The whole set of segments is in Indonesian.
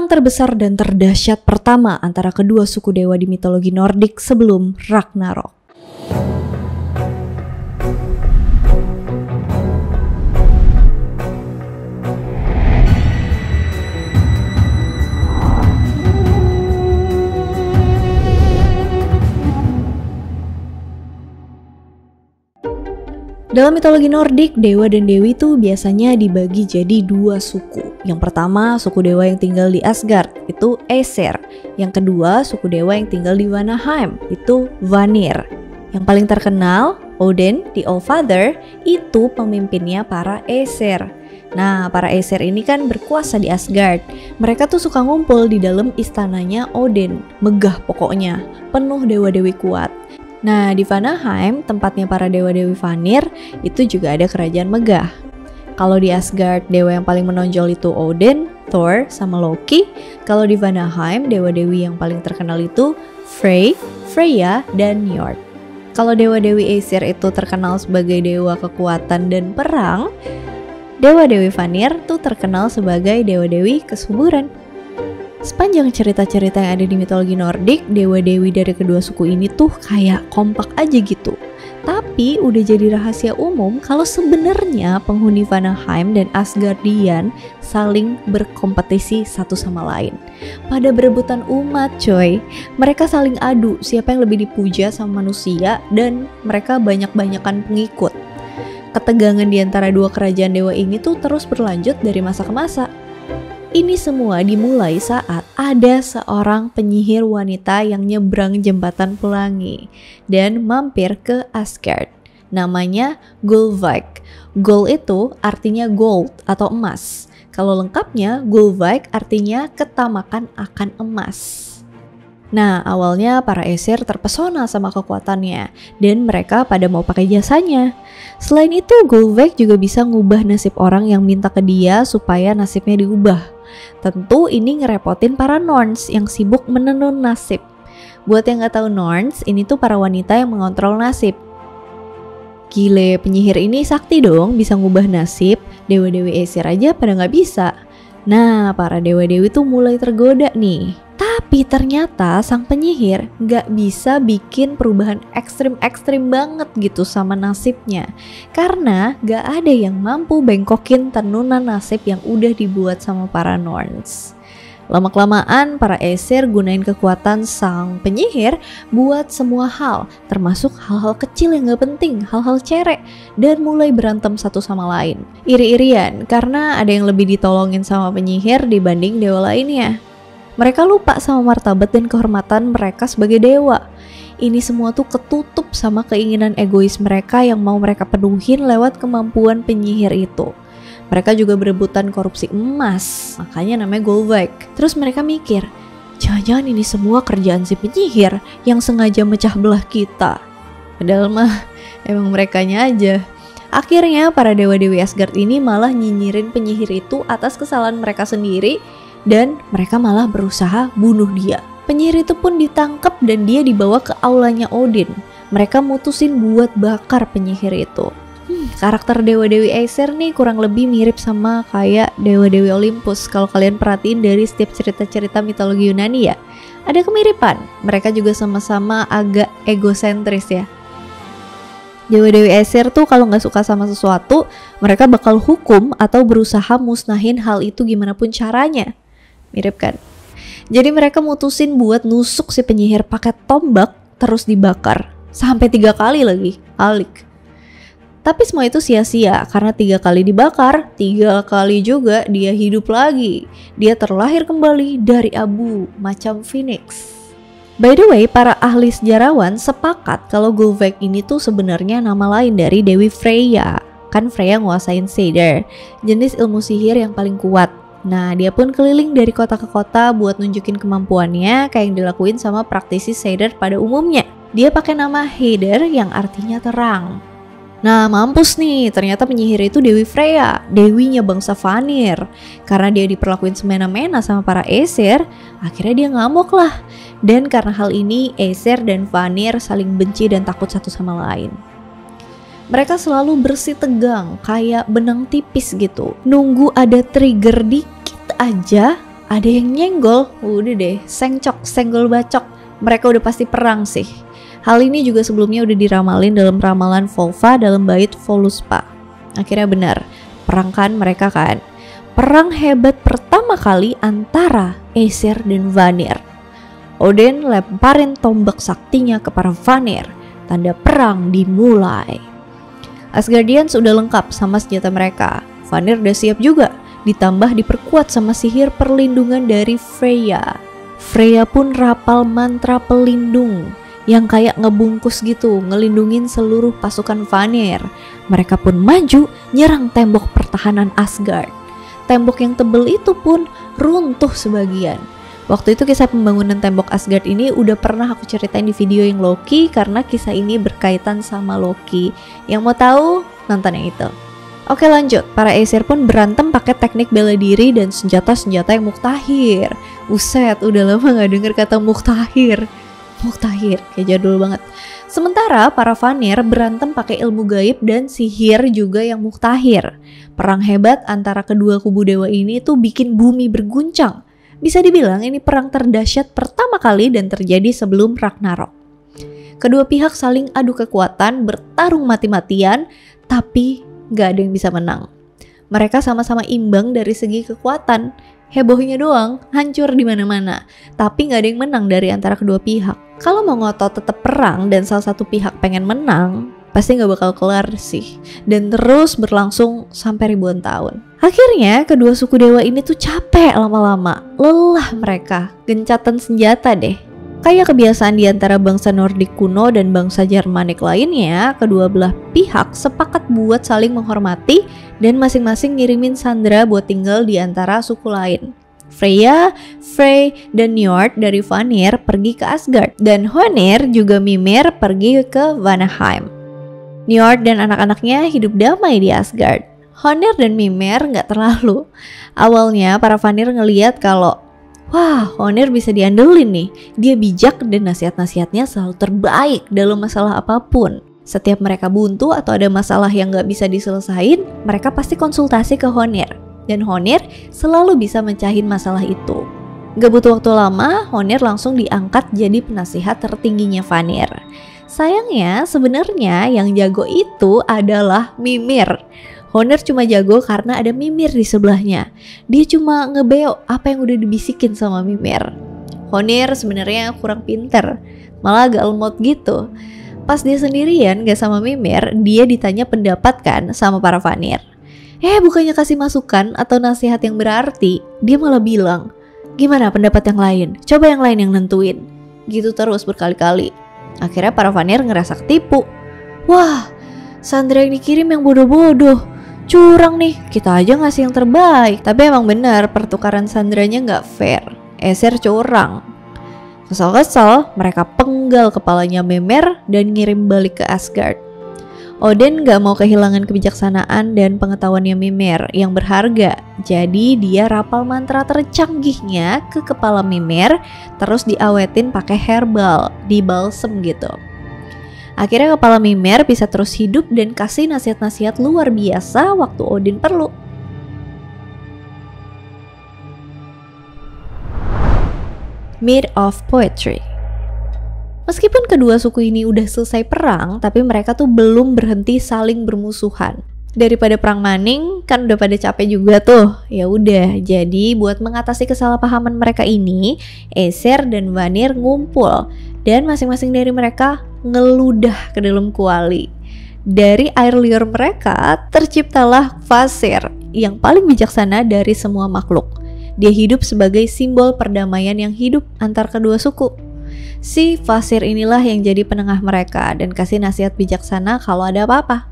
Perang terbesar dan terdahsyat pertama antara kedua suku dewa di mitologi Nordik sebelum Ragnarok. Dalam mitologi Nordik, dewa dan dewi itu biasanya dibagi jadi dua suku. Yang pertama, suku dewa yang tinggal di Asgard, itu Aesir. Yang kedua, suku dewa yang tinggal di Vanaheim, itu Vanir. Yang paling terkenal, Odin, the All-Father, itu pemimpinnya para Aesir. Nah, para Aesir ini kan berkuasa di Asgard. Mereka tuh suka ngumpul di dalam istananya Odin. Megah pokoknya, penuh dewa-dewi kuat. Nah, di Vanaheim, tempatnya para dewa-dewi Vanir, itu juga ada kerajaan megah. Kalau di Asgard, dewa yang paling menonjol itu Odin, Thor, sama Loki. Kalau di Vanaheim, dewa-dewi yang paling terkenal itu Frey, Freya, dan Njord. Kalau dewa-dewi Aesir itu terkenal sebagai dewa kekuatan dan perang, dewa-dewi Vanir tuh terkenal sebagai dewa-dewi kesuburan. Sepanjang cerita-cerita yang ada di mitologi Nordik, dewa-dewi dari kedua suku ini tuh kayak kompak aja gitu. Tapi udah jadi rahasia umum kalau sebenarnya penghuni Vanaheim dan Asgardian saling berkompetisi satu sama lain. Pada berebutan umat coy, mereka saling adu siapa yang lebih dipuja sama manusia dan mereka banyak-banyakan pengikut. Ketegangan di antara dua kerajaan dewa ini tuh terus berlanjut dari masa ke masa. Ini semua dimulai saat ada seorang penyihir wanita yang nyebrang jembatan pelangi dan mampir ke Asgard. Namanya Gullveig. Gull itu artinya gold atau emas. Kalau lengkapnya, Gullveig artinya ketamakan akan emas. Nah, awalnya para Aesir terpesona sama kekuatannya dan mereka pada mau pakai jasanya. Selain itu, Gullveig juga bisa ngubah nasib orang yang minta ke dia supaya nasibnya diubah. Tentu ini ngerepotin para Norns yang sibuk menenun nasib. Buat yang gak tahu Norns, ini tuh para wanita yang mengontrol nasib. Gile, penyihir ini sakti dong, bisa ngubah nasib. Dewa-dewi Aesir aja pada gak bisa. Nah, para dewa-dewi tuh mulai tergoda nih. Tapi ternyata sang penyihir gak bisa bikin perubahan ekstrim-ekstrim banget gitu sama nasibnya. Karena gak ada yang mampu bengkokin tenunan nasib yang udah dibuat sama para Norns. Lama-kelamaan para Aesir gunain kekuatan sang penyihir buat semua hal, termasuk hal-hal kecil yang gak penting, hal-hal cerek, dan mulai berantem satu sama lain. Iri-irian karena ada yang lebih ditolongin sama penyihir dibanding dewa lainnya. Mereka lupa sama martabat dan kehormatan mereka sebagai dewa. Ini semua tuh ketutup sama keinginan egois mereka yang mau mereka penuhin lewat kemampuan penyihir itu. Mereka juga berebutan korupsi emas, makanya namanya Gullveig. Terus mereka mikir, jangan-jangan ini semua kerjaan si penyihir yang sengaja mecah belah kita. Padahal mah emang merekanya aja. Akhirnya para dewa-dewi Asgard ini malah nyinyirin penyihir itu atas kesalahan mereka sendiri, dan mereka malah berusaha bunuh dia. Penyihir itu pun ditangkap dan dia dibawa ke aulanya Odin. Mereka mutusin buat bakar penyihir itu. Karakter dewa-dewi Aesir nih kurang lebih mirip sama kayak dewa-dewi Olympus kalau kalian perhatiin dari setiap cerita-cerita mitologi Yunani ya. Ada kemiripan, mereka juga sama-sama agak egosentris ya. Dewa-dewi Aesir tuh kalau nggak suka sama sesuatu, mereka bakal hukum atau berusaha musnahin hal itu gimana pun caranya. Mirip kan? Jadi mereka mutusin buat nusuk si penyihir pakai tombak terus dibakar. Sampai 3 kali lagi, alik. Tapi semua itu sia-sia karena 3 kali dibakar, 3 kali juga dia hidup lagi. Dia terlahir kembali dari abu macam Phoenix. By the way, para ahli sejarawan sepakat kalau Gullveig ini tuh sebenarnya nama lain dari Dewi Freya. Kan Freya nguasain Seidir, jenis ilmu sihir yang paling kuat. Nah, dia pun keliling dari kota ke kota buat nunjukin kemampuannya kayak yang dilakuin sama praktisi Seidir pada umumnya. Dia pakai nama Heider yang artinya terang. Nah, mampus nih, ternyata penyihir itu Dewi Freya, dewinya bangsa Vanir. Karena dia diperlakuin semena-mena sama para Aesir, akhirnya dia ngamuk lah. Dan karena hal ini, Aesir dan Vanir saling benci dan takut satu sama lain. Mereka selalu bersih tegang, kayak benang tipis gitu. Nunggu ada trigger dikit aja, ada yang nyenggol, udah deh, senggol bacok. Mereka udah pasti perang sih. Hal ini juga sebelumnya udah diramalin dalam ramalan Volva dalam bait Voluspa. Akhirnya benar, perang kan mereka kan. Perang hebat pertama kali antara Aesir dan Vanir. Odin lemparin tombak saktinya ke para Vanir. Tanda perang dimulai. Asgardians udah lengkap sama senjata mereka. Vanir udah siap juga, ditambah diperkuat sama sihir perlindungan dari Freya. Freya pun rapal mantra pelindung yang kayak ngebungkus gitu, ngelindungin seluruh pasukan Vanir. Mereka pun maju nyerang tembok pertahanan Asgard. Tembok yang tebel itu pun runtuh sebagian. Waktu itu kisah pembangunan tembok Asgard ini udah pernah aku ceritain di video yang Loki, karena kisah ini berkaitan sama Loki. Yang mau tahu, nonton yang itu. Oke lanjut, para Aesir pun berantem pakai teknik bela diri dan senjata-senjata yang muktahir. Buset, udah lama gak denger kata muktahir. Muktahir, kayak jadul banget. Sementara para Vanir berantem pakai ilmu gaib dan sihir juga yang muktahir. Perang hebat antara kedua kubu dewa ini tuh bikin bumi berguncang. Bisa dibilang ini perang terdahsyat pertama kali dan terjadi sebelum Ragnarok. Kedua pihak saling adu kekuatan, bertarung mati-matian, tapi gak ada yang bisa menang. Mereka sama-sama imbang dari segi kekuatan. Hebohnya doang, hancur di mana-mana. Tapi gak ada yang menang dari antara kedua pihak. Kalau mau ngotot tetap perang dan salah satu pihak pengen menang, pasti gak bakal kelar sih. Dan terus berlangsung sampai ribuan tahun. Akhirnya kedua suku dewa ini tuh capek lama-lama. Lelah mereka, gencatan senjata deh. Kayak kebiasaan di antara bangsa Nordik kuno dan bangsa Jermanik lainnya, kedua belah pihak sepakat buat saling menghormati dan masing-masing ngirimin sandera buat tinggal di antara suku lain. Freya, Frey, dan Njord dari Vanir pergi ke Asgard, dan Honir juga Mimir pergi ke Vanaheim. Njord dan anak-anaknya hidup damai di Asgard. Honir dan Mimir nggak terlalu. Awalnya para Vanir ngeliat kalau wah, Honir bisa diandelin nih. Dia bijak dan nasihat-nasihatnya selalu terbaik dalam masalah apapun. Setiap mereka buntu atau ada masalah yang gak bisa diselesain, mereka pasti konsultasi ke Honir. Dan Honir selalu bisa mencahin masalah itu. Gak butuh waktu lama, Honir langsung diangkat jadi penasihat tertingginya Vanir. Sayangnya, sebenarnya yang jago itu adalah Mimir. Honir cuma jago karena ada Mimir di sebelahnya. Dia cuma ngebeo apa yang udah dibisikin sama Mimir. Honir sebenarnya kurang pinter, malah agak lemot gitu. Pas dia sendirian gak sama Mimir, dia ditanya pendapat kan sama para Vanir. Bukannya kasih masukan atau nasihat yang berarti, dia malah bilang, gimana pendapat yang lain? Coba yang lain yang nentuin. Gitu terus berkali-kali. Akhirnya para Vanir ngerasa ketipu. Wah, sandera yang dikirim yang bodoh-bodoh. Curang nih, kita aja ngasih yang terbaik. Tapi emang bener pertukaran sandranya gak fair. Aesir curang. Kesal-kesal, mereka penggal kepalanya Mimir dan ngirim balik ke Asgard. Odin gak mau kehilangan kebijaksanaan dan pengetahuannya Mimir yang berharga. Jadi dia rapal mantra tercanggihnya ke kepala Mimir, terus diawetin pakai herbal, dibalsem gitu. Akhirnya kepala Mimir bisa terus hidup dan kasih nasihat-nasihat luar biasa waktu Odin perlu. Myth of Poetry. Meskipun kedua suku ini udah selesai perang, tapi mereka tuh belum berhenti saling bermusuhan. Daripada perang maning, kan udah pada capek juga tuh. Ya udah, jadi buat mengatasi kesalahpahaman mereka ini, Aesir dan Vanir ngumpul dan masing-masing dari mereka ngeludah ke dalam kuali. Dari air liur mereka terciptalah Kvasir yang paling bijaksana dari semua makhluk. Dia hidup sebagai simbol perdamaian yang hidup antar kedua suku. Si Kvasir inilah yang jadi penengah mereka dan kasih nasihat bijaksana kalau ada apa-apa.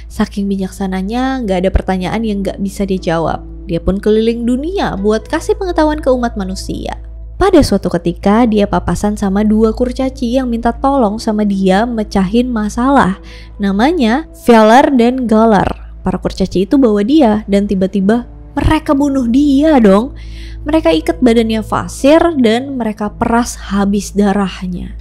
Saking bijaksananya gak ada pertanyaan yang gak bisa dijawab. Dia pun keliling dunia buat kasih pengetahuan ke umat manusia. Pada suatu ketika dia papasan sama dua kurcaci yang minta tolong sama dia mecahin masalah. Namanya Fjalar dan Galar. Para kurcaci itu bawa dia dan tiba-tiba mereka bunuh dia dong. Mereka ikat badannya Kvasir dan mereka peras habis darahnya.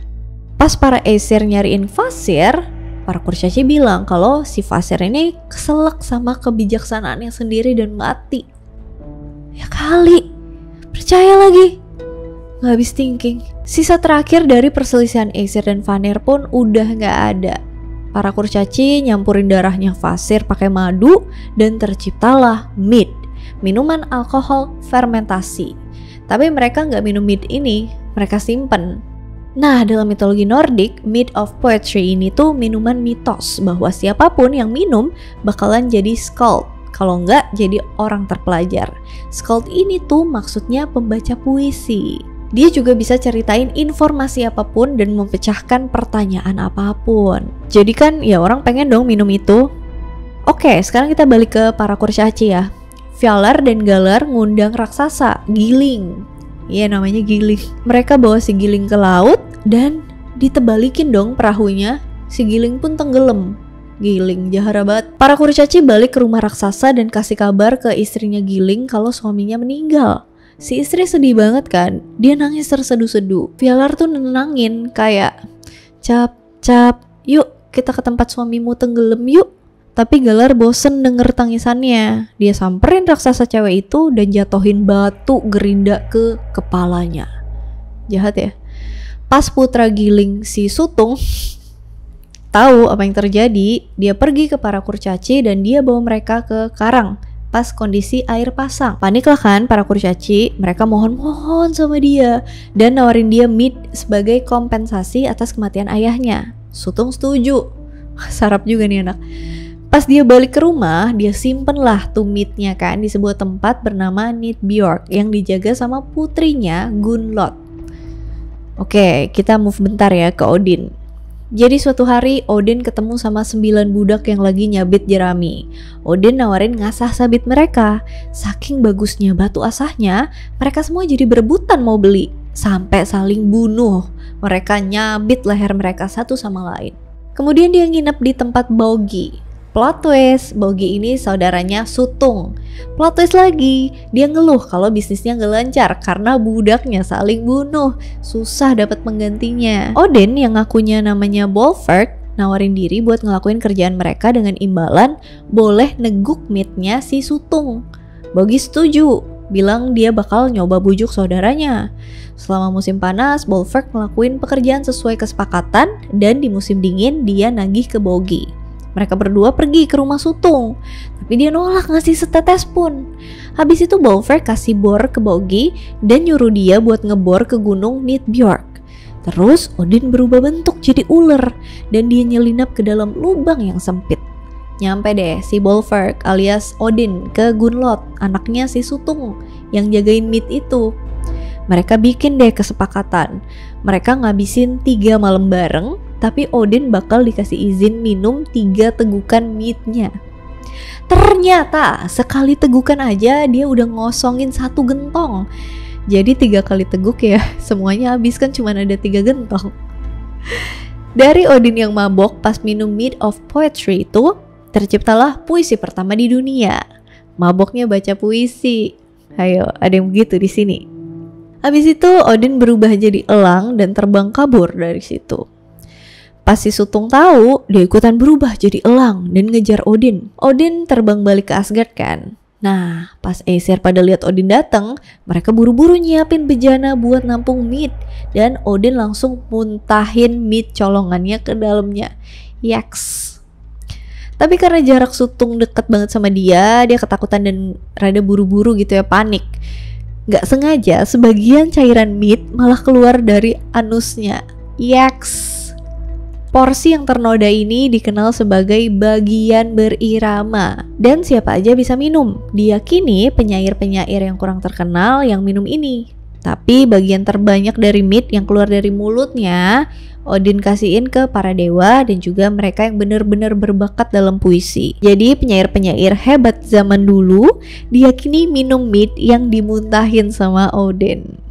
Pas para Aesir nyariin Kvasir, para kurcaci bilang kalau si Kvasir ini keselak sama kebijaksanaannya sendiri dan mati. Ya kali, percaya lagi. Gak habis thinking. Sisa terakhir dari perselisihan Aesir dan Vanir pun udah gak ada. Para kurcaci nyampurin darahnya Kvasir pakai madu dan terciptalah mead, minuman alkohol fermentasi. Tapi mereka nggak minum mead ini, mereka simpen. Nah, dalam mitologi Nordik, mead of poetry ini tuh minuman mitos bahwa siapapun yang minum bakalan jadi skald, kalau nggak jadi orang terpelajar. Skald ini tuh maksudnya pembaca puisi. Dia juga bisa ceritain informasi apapun dan memecahkan pertanyaan apapun. Jadi kan ya orang pengen dong minum itu. Oke, sekarang kita balik ke para kurcaci ya. Fjalar dan Galar ngundang raksasa, Giling. Iya namanya Giling. Mereka bawa si Giling ke laut dan ditebalikin dong perahunya. Si Giling pun tenggelam. Giling jahara banget. Para kurcaci balik ke rumah raksasa dan kasih kabar ke istrinya Giling kalau suaminya meninggal. Si istri sedih banget kan, dia nangis terseduh-seduh. Fjalar tuh nenangin kayak, Cap, yuk kita ke tempat suamimu tenggelam yuk. Tapi Galar bosen denger tangisannya. Dia samperin raksasa cewek itu dan jatohin batu gerinda ke kepalanya. Jahat ya. Pas putra Giling si Sutung tahu apa yang terjadi, dia pergi ke para kurcaci dan dia bawa mereka ke karang. Pas kondisi air pasang, paniklah kan para kurcaci. Mereka mohon-mohon sama dia dan nawarin dia mead sebagai kompensasi atas kematian ayahnya. Sutung setuju. Sarap juga nih anak. Pas dia balik ke rumah, dia simpen lah tuh meadnya kan di sebuah tempat bernama Nidbjorg yang dijaga sama putrinya Gunnlod. Oke, kita move bentar ya ke Odin. Jadi suatu hari Odin ketemu sama 9 budak yang lagi nyabit jerami. Odin nawarin ngasah sabit mereka. Saking bagusnya batu asahnya, mereka semua jadi berebutan mau beli. Sampai saling bunuh. Mereka nyabit leher mereka satu sama lain. Kemudian dia nginep di tempat Baugi. Plot twist, Baugi ini saudaranya Sutung. Plot twist lagi, dia ngeluh kalau bisnisnya gak lancar karena budaknya saling bunuh. Susah dapat penggantinya. Odin yang ngakunya namanya Bolverk nawarin diri buat ngelakuin kerjaan mereka dengan imbalan boleh neguk meatnya si Sutung. Baugi setuju, bilang dia bakal nyoba bujuk saudaranya. Selama musim panas, Bolverk ngelakuin pekerjaan sesuai kesepakatan dan di musim dingin dia nagih ke Baugi. Mereka berdua pergi ke rumah Sutung, tapi dia nolak ngasih setetes pun. Habis itu Bolverk kasih bor ke Baugi dan nyuruh dia buat ngebor ke gunung Nidbjorg. Terus Odin berubah bentuk jadi ular dan dia nyelinap ke dalam lubang yang sempit. Nyampe deh si Bolverk alias Odin ke Gunnlod, anaknya si Sutung yang jagain meat itu. Mereka bikin deh kesepakatan. Mereka ngabisin 3 malam bareng, tapi Odin bakal dikasih izin minum 3 tegukan meatnya. Ternyata sekali tegukan aja dia udah ngosongin 1 gentong. Jadi 3 kali teguk ya, semuanya habis kan cuma ada 3 gentong. Dari Odin yang mabok pas minum mead of poetry itu, terciptalah puisi pertama di dunia. Maboknya baca puisi. Ayo, ada yang begitu di sini. Habis itu Odin berubah jadi elang dan terbang kabur dari situ. Pas si Sutung tahu, dia ikutan berubah jadi elang dan ngejar Odin. Odin terbang balik ke Asgard kan. Nah, pas Aesir pada lihat Odin datang, mereka buru-buru nyiapin bejana buat nampung mead dan Odin langsung muntahin mead colongannya ke dalamnya. Yaks. Tapi karena jarak Sutung deket banget sama dia ketakutan dan rada buru-buru gitu ya, panik. Gak sengaja sebagian cairan mead malah keluar dari anusnya. Yaks. Porsi yang ternoda ini dikenal sebagai bagian berirama dan siapa aja bisa minum. Diyakini penyair-penyair yang kurang terkenal yang minum ini. Tapi bagian terbanyak dari mead yang keluar dari mulutnya Odin kasihin ke para dewa dan juga mereka yang benar-benar berbakat dalam puisi. Jadi penyair-penyair hebat zaman dulu diyakini minum mead yang dimuntahin sama Odin.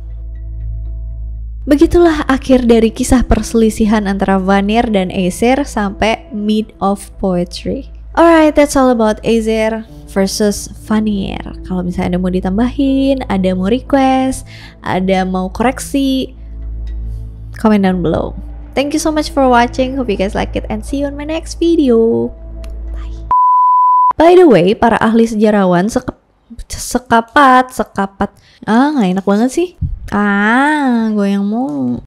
Begitulah akhir dari kisah perselisihan antara Vanir dan Aesir sampai mead of poetry. Alright, that's all about Aesir versus Vanir. Kalau misalnya ada mau ditambahin, ada mau request, ada mau koreksi, comment down below. Thank you so much for watching. Hope you guys like it and see you on my next video. Bye. By the way, para ahli sejarawan Sekapat. Ah, nggak enak banget sih. Ah, goyang mulu.